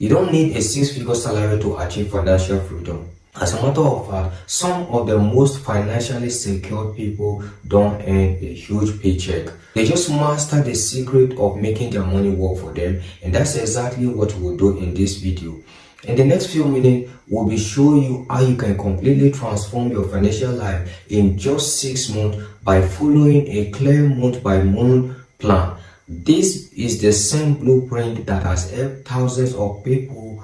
You don't need a six-figure salary to achieve financial freedom. As a matter of fact, some of the most financially secure people don't earn a huge paycheck. They just master the secret of making their money work for them, and that's exactly what we'll do in this video. In the next few minutes, we'll be showing you how you can completely transform your financial life in just 6 months by following a clear month-by-month plan. This is the same blueprint that has helped thousands of people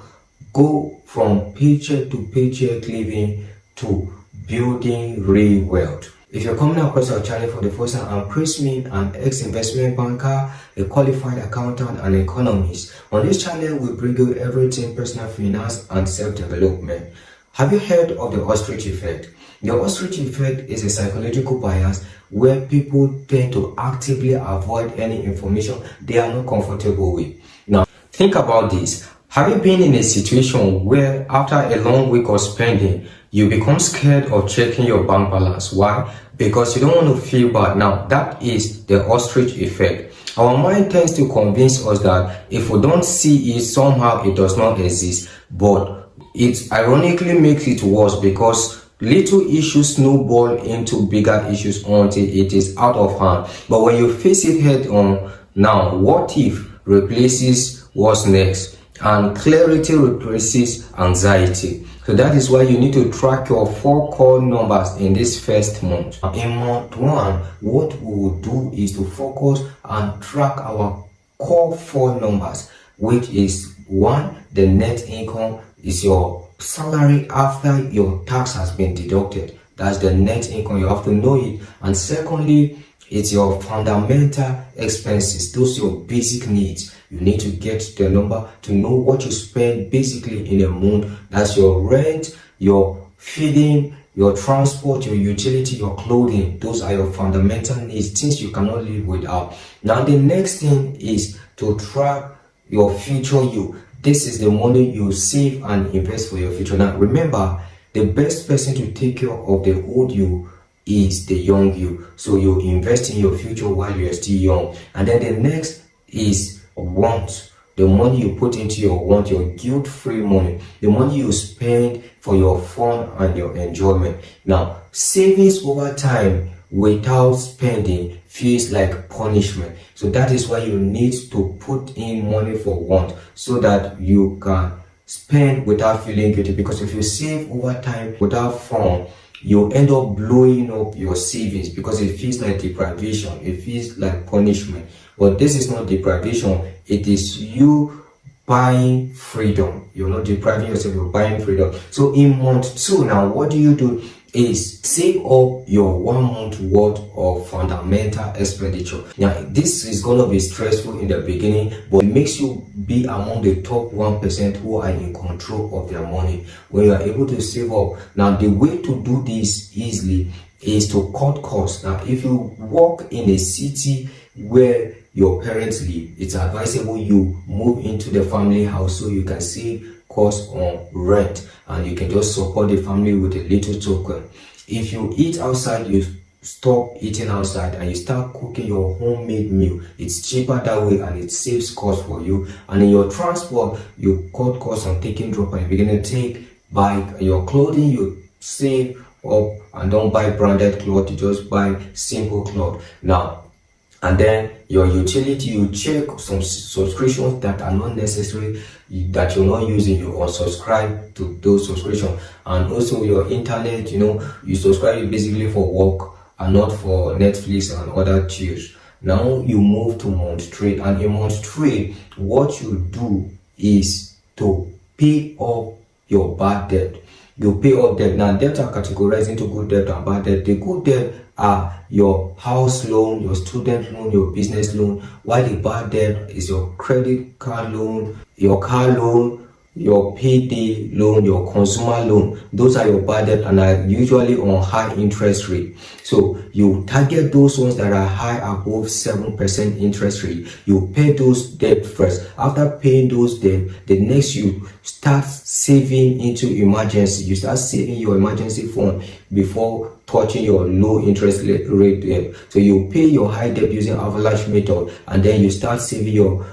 go from paycheck to paycheck living to building real wealth. If you're coming across our channel for the first time, I'm Chris Min, an ex-investment banker, a qualified accountant, and economist. On this channel, we bring you everything personal finance and self-development. Have you heard of the ostrich effect? The ostrich effect is a psychological bias where people tend to actively avoid any information they are not comfortable with. Now, think about this. Have you been in a situation where after a long week of spending, you become scared of checking your bank balance? Why? Because you don't want to feel bad. Now, that is the ostrich effect. Our mind tends to convince us that if we don't see it, somehow it does not exist. But it ironically makes it worse because little issues snowball into bigger issues until it is out of hand. But when you face it head on, now what if replaces what's next? And clarity replaces anxiety. So that is why you need to track your 4 core numbers in this first month. In month 1, what we will do is to focus and track our core 4 numbers, which is 1, the net income is your salary after your tax has been deducted. That's the net income. You have to know it. And secondly, it's your fundamental expenses. Those are your basic needs. You need to get the number to know what you spend basically in a month. That's your rent, your feeding, your transport, your utility, your clothing. Those are your fundamental needs, things you cannot live without. Now the next thing is to track your future you. This is the money you save and invest for your future. Now remember, the best person to take care of the old you is the young you. So you invest in your future while you are still young. And then the next is want. The money you put into your want, your guilt-free money, the money you spend for your fun and your enjoyment. Now, savings over time without spending feels like punishment. So that is why you need to put in money for want so that you can spend without feeling guilty. Because if you save over time without fun, you end up blowing up your savings because it feels like deprivation, it feels like punishment. But this is not deprivation, it is you buying freedom. You're not depriving yourself, you're buying freedom. So in month 2 now, what do you do is save up your 1 month worth of fundamental expenditure. Now this is going to be stressful in the beginning, but it makes you be among the top 1% who are in control of their money when you are able to save up. Now the way to do this easily is to cut costs. Now if you work in a city where your parents live, it's advisable you move into the family house so you can save costs on rent and you can just support the family with a little token. If you eat outside, you stop eating outside and you start cooking your homemade meal. It's cheaper that way and it saves costs for you. And in your transport, you cut costs on taking drop and you begin to take bike. Your clothing, you save up and don't buy branded clothes, you just buy simple clothes. Now, and then your utility, you check some subscriptions that are not necessary, that you're not using, you unsubscribe to those subscriptions. And also your internet, you subscribe basically for work and not for Netflix and other chills. Now you move to month 3, and in month 3, what you do is to pay off your bad debt. You pay off debt. Now debt are categorized into good debt and bad debt. The good debt are your house loan, your student loan, your business loan, while the bad debt is your credit card loan, your car loan, your payday loan, your consumer loan. Those are your bad debt and are usually on high interest rate. So you target those ones that are high above 7% interest rate. You pay those debt first. After paying those debt, the next you start saving into emergency. You start saving your emergency fund before touching your low interest rate debt. So you pay your high debt using avalanche method, and then you start saving your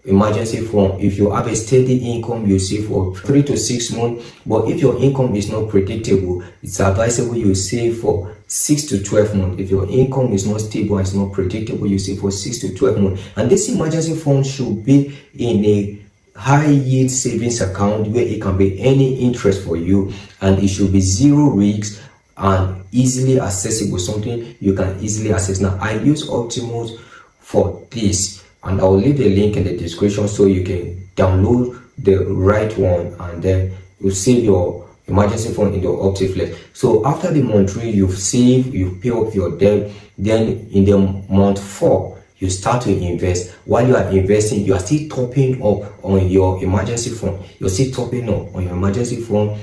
emergency fund. If you have a steady income, you save for 3 to 6 months. But if your income is not predictable, it's advisable you save for 6 to 12 months. If your income is not stable and it's not predictable, you save for 6 to 12 months. And this emergency fund should be in a high yield savings account where it can be any interest for you, and it should be zero risks and easily accessible, something you can easily access. Now I use Optimus for this, and I'll leave the link in the description so you can download the right one, and then you save your emergency fund in the Optiflex. So after the month 3, you've saved, you pay off your debt, then in the month 4 you start to invest. While you are investing, you are still topping up on your emergency fund. You're still topping up on your emergency fund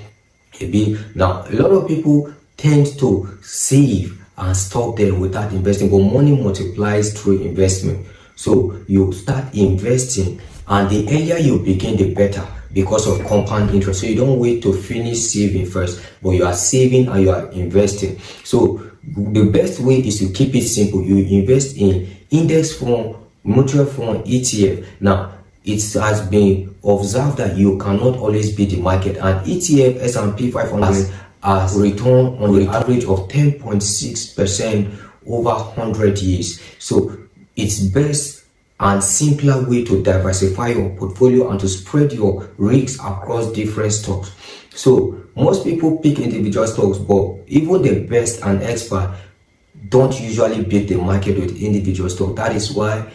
a bit. Now, a lot of people tend to save and stop there without investing, but money multiplies through investment. So you start investing, and the earlier you begin, the better, because of compound interest. So you don't wait to finish saving first, but you are saving and you are investing. So the best way is to keep it simple. You invest in index fund, mutual fund, ETF. Now, it has been observed that you cannot always beat the market, and ETF S&P 500 has returned on the average of 10.6% over 100 years. So it's best and simpler way to diversify your portfolio and to spread your risks across different stocks. So most people pick individual stocks, but even the best and expert don't usually beat the market with individual stock. That is why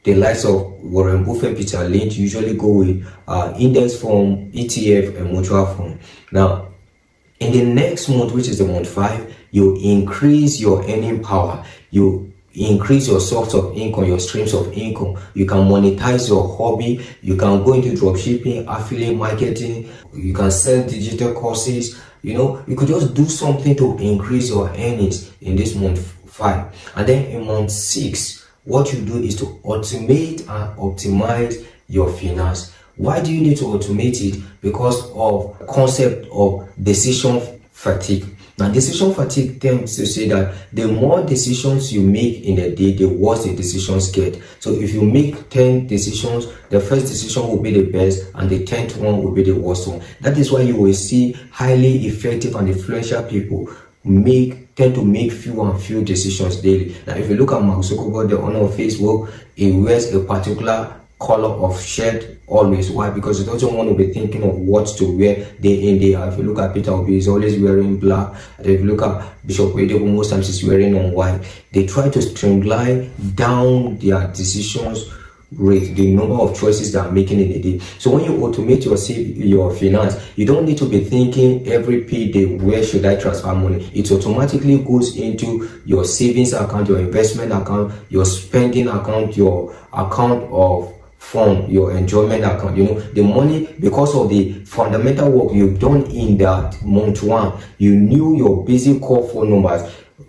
the likes of Warren Buffett, Peter Lynch usually go with index fund, ETF, and mutual fund. Now, in the next month, which is the month 5, you increase your earning power. You increase your source of income, your streams of income. You can monetize your hobby. You can go into dropshipping, affiliate marketing. You can sell digital courses. You could just do something to increase your earnings in this month 5. And then in month 6, what you do is to automate and optimize your finance. Why do you need to automate it? Because of concept of decision fatigue. Now, decision fatigue tends to say that the more decisions you make in a day, the worse the decisions get. So if you make 10 decisions, the first decision will be the best and the 10th one will be the worst one. That is why you will see highly effective and influential people tend to make few and few decisions daily. Now, if you look at Mark Zuckerberg, the owner of Facebook, he wears a particular color of shirt always. Why? Because he doesn't want to be thinking of what to wear day in, day out. If you look at Peter Obi, he's always wearing black. And if you look at Bishop Oyedepo, most times he's wearing on white. They try to streamline down their decisions rate, the number of choices they are making in a day. So when you automate your finance, you don't need to be thinking every payday, where should I transfer money? It automatically goes into your savings account, your investment account, your spending account, your account of fund, your enjoyment account. The money, because of the fundamental work you've done in that month 1, you knew your basic core phone numbers.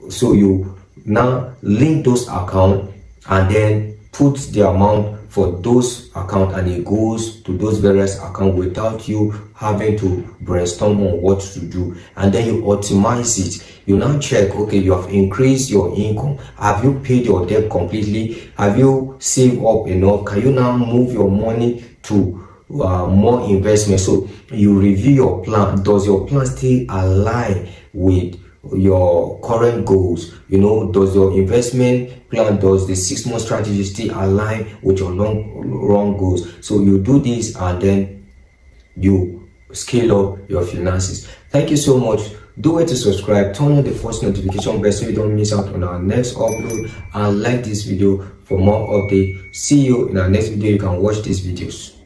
So you now link those accounts and then put the amount for those accounts, and it goes to those various accounts without you having to brainstorm on what to do. And then you optimize it. You now check, okay, you have increased your income. Have you paid your debt completely? Have you saved up enough? Can you now move your money to more investment? So you review your plan. Does your plan still align with your current goals? Does your investment plan, does the 6-month strategy still align with your long goals? So you do this, and then you scale up your finances. Thank you so much. Do it to subscribe, turn on the post notification bell so you don't miss out on our next upload, and like this video for more updates. See you in our next video. You can watch these videos.